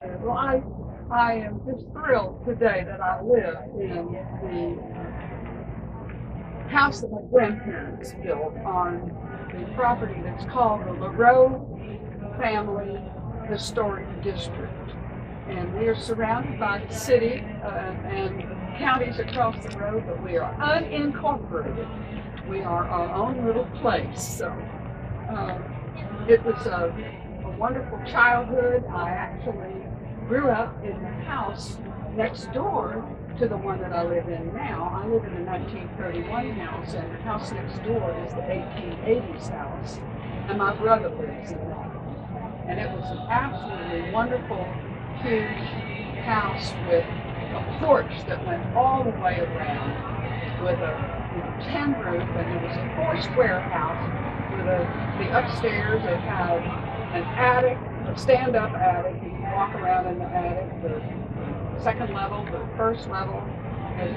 Well, I am just thrilled today that I live in the house that my grandparents built on the property that's called the LaRoe Family Historic District. And we are surrounded by the city and counties across the road, but we are unincorporated. We are our own little place. So uh, it was a wonderful childhood. I actually grew up in the house next door to the one that I live in now. I live in the 1931 house, and the house next door is the 1880s house, and my brother lives in that. And it was an absolutely wonderful, huge house with a porch that went all the way around with a tin roof, and it was a four-square house with the upstairs. It had an attic, a stand-up attic. You could walk around in the attic. The second level, the first level. It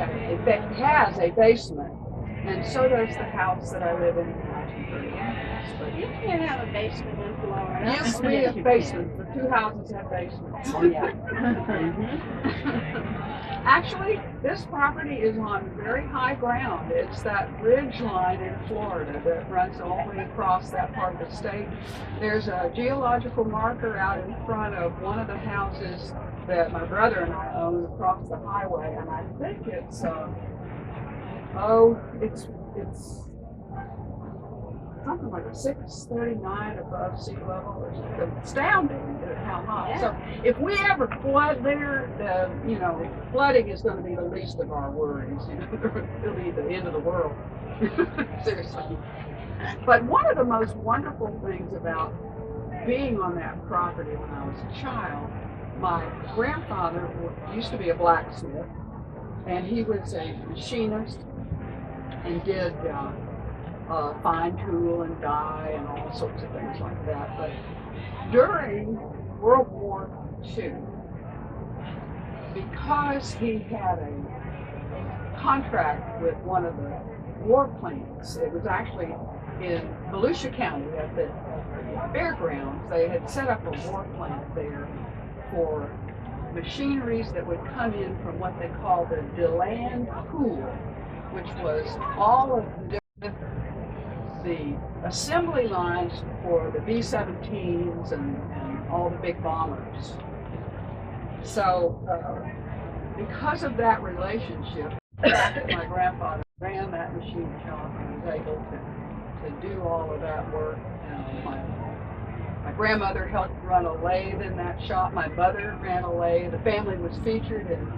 has a basement, and so does the house that I live in 1931. But you can't have a basement in Florida. Yes, we have basements. The two houses have basements. Oh, yeah. Actually, this property is on very high ground. It's that ridge line in Florida that runs all the way across that part of the state. There's a geological marker out in front of one of the houses that my brother and I own across the highway, and I think it's it's something like 639 above sea level. It's astounding at how high. Yeah. So if we ever flood there, flooding is going to be the least of our worries. It'll be the end of the world. Seriously. But one of the most wonderful things about being on that property when I was a child, my grandfather used to be a blacksmith, and he was a machinist and did fine tool and die and all sorts of things like that. But during World War II, because he had a contract with one of the warplanes, it was actually in Volusia County at the fairgrounds. They had set up a war plant there for machineries that would come in from what they call the DeLand pool, which was all of the assembly lines for the B-17s and all the big bombers. So because of that relationship, my grandfather ran that machine shop and was able to do all of that work. My grandmother helped run a lathe in that shop. My mother ran a lathe. The family was featured in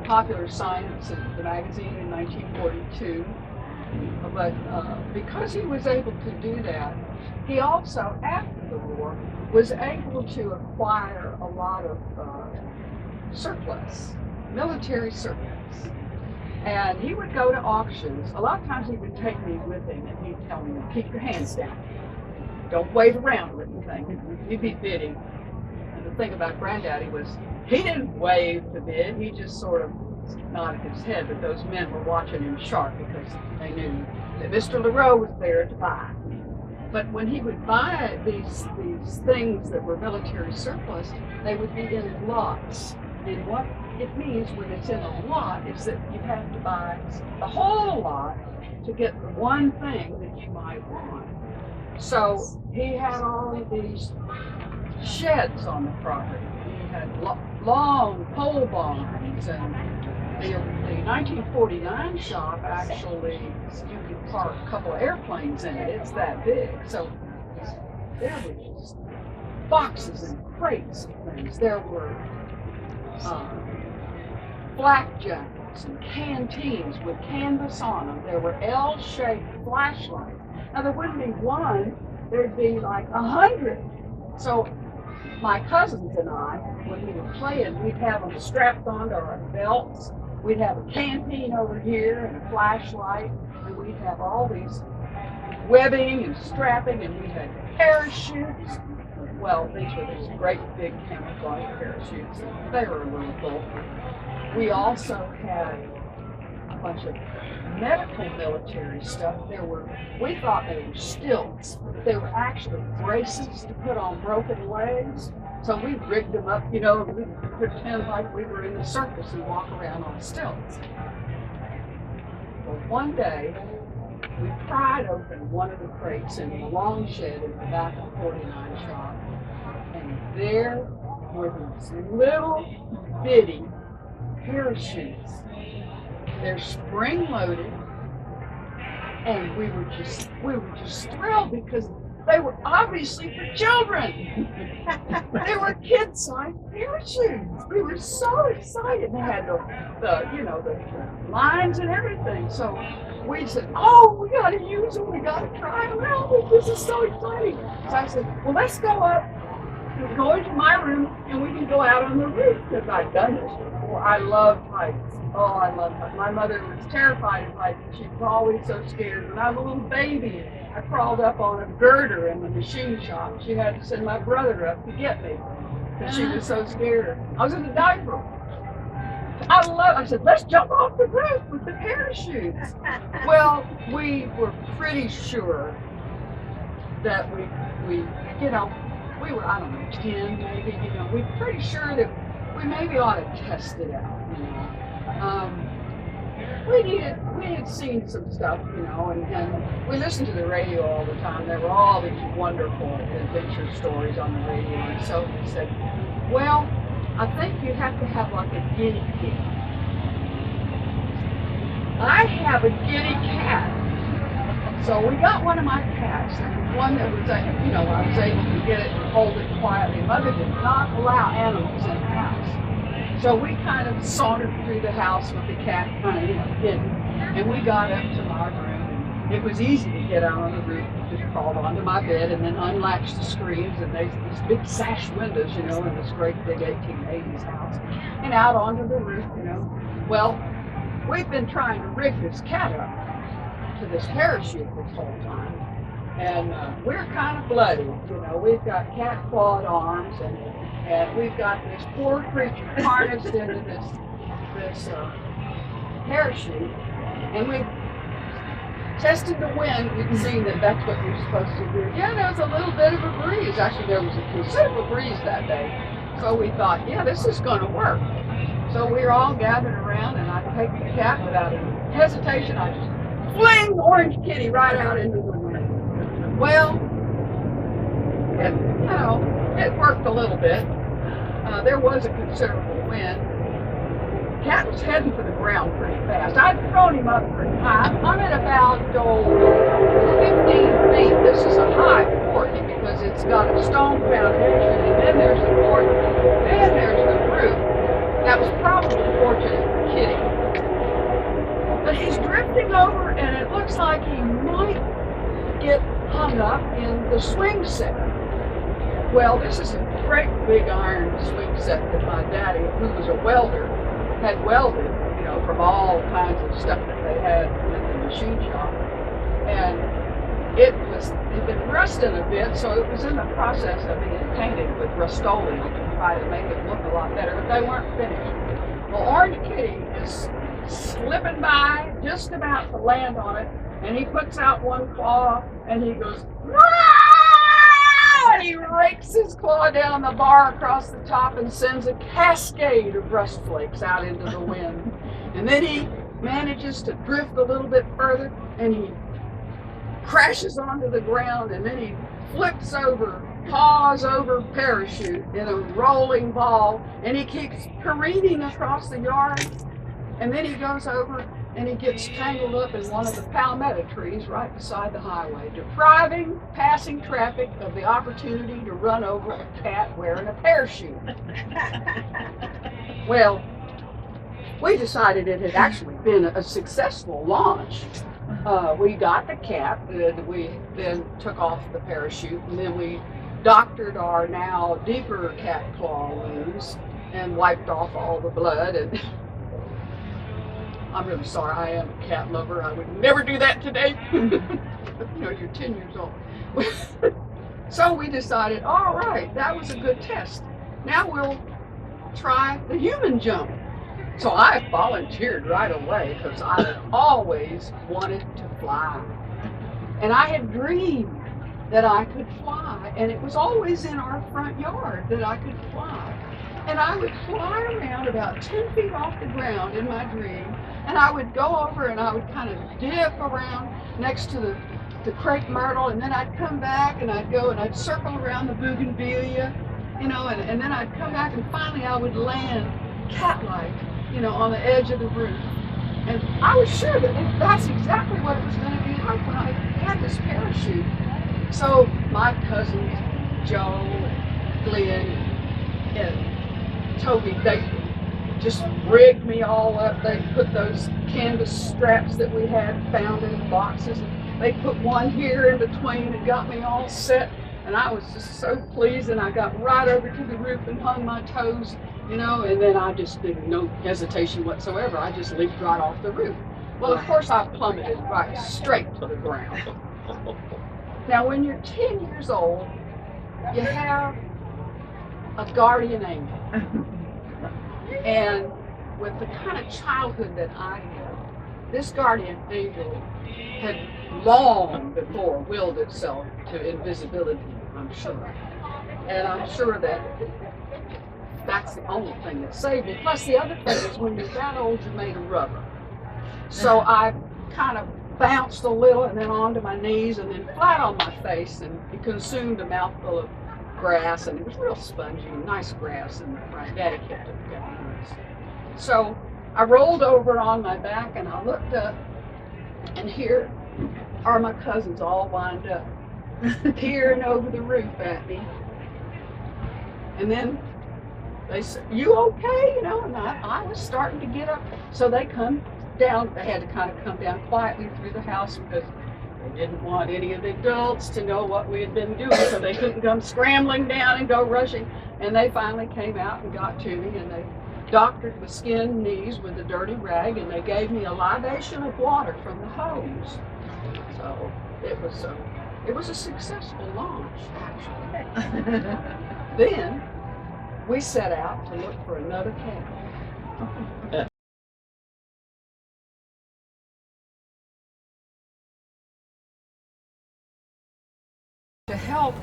Popular Science, the magazine, in 1942. But because he was able to do that, he also, after the war, was able to acquire a lot of surplus, military surplus. And he would go to auctions. A lot of times he would take me with him, and he'd tell me, keep your hands down. Don't wave around or anything. You'd be bidding. And the thing about Granddaddy was he didn't wave to bid. He just sort of nodded his head, but those men were watching him sharp because they knew that Mr. LaRoe was there to buy. But when he would buy these things that were military surplus, they would be in lots. And what it means when it's in a lot is that you have to buy the whole lot to get the one thing that you might want. So he had all of these sheds on the property. He had long pole barns, and the 1949 shop actually, you could park a couple of airplanes in it. It's that big. So there were just boxes and crates of things. There were flak jackets and canteens with canvas on them. There were L-shaped flashlights. Now there wouldn't be one, there'd be like 100. So my cousins and I, when we were playing, we'd have them strapped onto our belts. We'd have a canteen over here and a flashlight, and we'd have all these webbing and strapping, and we had parachutes. Well, these were these great big camouflage parachutes. They were a little cool. We also had a bunch of medical military stuff. We thought they were stilts, but they were actually braces to put on broken legs. So we rigged them up, you know, we pretend like we were in the circus and walk around on stilts. Well, one day, we pried open one of the crates in the long shed in the back of the 49 shop, and there were these little bitty parachutes. They're spring loaded, and we were just thrilled because they were obviously for children. They were kid-sized parachutes. We were so excited. They had the lines and everything. So we said, "Oh, we got to use them. We got to try them out. This is so exciting." So I said, "Well, let's go up. Go into my room, and we can go out on the roof," because I'd done this before. I love heights. Oh, I love heights. My mother was terrified of heights. She was always so scared. When I was a little baby, I crawled up on a girder in the machine shop. She had to send my brother up to get me because she was so scared. I was in a diaper. I said, "Let's jump off the roof with the parachutes." Well, we were pretty sure that we were, I don't know, 10 maybe, we're pretty sure that we maybe ought to test it out, We had seen some stuff, and we listened to the radio all the time. There were all these wonderful adventure stories on the radio, and so we said, "Well, I think you have to have like a guinea pig." I have a guinea cat. So we got one of my cats, one that was, I was able to get it and hold it quietly. Mother did not allow animals in the house. So we kind of sauntered through the house with the cat kind of, hidden. And we got up to my room. It was easy to get out on the roof. Just crawled onto my bed and then unlatched the screens and these big sash windows, in this great big 1880s house. And out onto the roof, Well, we've been trying to rig this cat up to this parachute this whole time, and we're kind of bloody. We've got cat clawed arms, and we've got this poor creature harnessed into this parachute, and we tested the wind. We'd seen that that's what you're supposed to do. Yeah, there was a little bit of a breeze. Actually, there was a considerable breeze that day, so we thought, yeah, this is going to work. So we were all gathered around, and I take the cat without any hesitation. I just fling Orange Kitty right out into the wind. Well, it worked a little bit. There was a considerable wind. The cat was heading for the ground pretty fast. I'd thrown him up pretty high. I'm at about 15 feet. This is a high porch because it's got a stone foundation, and then there's the porch, then there's the roof. That was probably fortunate for Kitty. But he's drifting over, and it looks like he might get hung up in the swing set. Well, this is a great big iron swing set that my daddy, who was a welder, had welded, from all kinds of stuff that they had in the machine shop. And it had been rusting a bit, so it was in the process of being painted with Rust-Oleum to try to make it look a lot better, but they weren't finished. Well, Orange Kitty is slipping by, just about to land on it, and he puts out one claw, and he goes, "Wah!" And he rakes his claw down the bar across the top and sends a cascade of rust flakes out into the wind. And then he manages to drift a little bit further, and he crashes onto the ground, and then he flips over, paws over parachute in a rolling ball, and he keeps careening across the yard. And then he goes over and he gets tangled up in one of the palmetto trees right beside the highway, depriving passing traffic of the opportunity to run over a cat wearing a parachute. Well, we decided it had actually been a successful launch. We got the cat, we then took off the parachute, and then we doctored our now deeper cat claw wounds and wiped off all the blood. And I'm really sorry, I am a cat lover. I would never do that today. You're 10 years old. So we decided, all right, that was a good test. Now we'll try the human jump. So I volunteered right away because I had always wanted to fly. And I had dreamed that I could fly. And it was always in our front yard that I could fly. And I would fly around about 10 feet off the ground in my dream. And I would go over and I would kind of dip around next to the crepe myrtle. And then I'd come back and I'd go and I'd circle around the bougainvillea, and then I'd come back and finally I would land cat-like, on the edge of the roof. And I was sure that that's exactly what it was going to be like when I had this parachute. So my cousins, Joe and Glenn and Toby, they just rigged me all up. They put those canvas straps that we had found in the boxes, and they put one here in between and got me all set. And I was just so pleased, and I got right over to the roof and hung my toes, and then I just did no hesitation whatsoever. I just leaped right off the roof. Well, of course, I plummeted right straight to the ground. Now, when you're 10 years old, you have a guardian angel. And with the kind of childhood that I had, this guardian angel had long before willed itself to invisibility, I'm sure. And I'm sure that that's the only thing that saved me. Plus, the other thing is when you're that old, you're made of rubber. So I kind of bounced a little and then onto my knees and then flat on my face, and it consumed a mouthful of grass, and it was real spongy, nice grass, and my daddy kept it nice. So I rolled over on my back and I looked up, and here are my cousins all lined up, peering over the roof at me. And then they said, "You okay?" And I was starting to get up. So they come down. They had to kind of come down quietly through the house because they didn't want any of the adults to know what we had been doing, so they couldn't come scrambling down and go rushing. And they finally came out and got to me, and they doctored my skinned knees with a dirty rag, and they gave me a libation of water from the hose. So it was a successful launch, actually. Then we set out to look for another cat. To help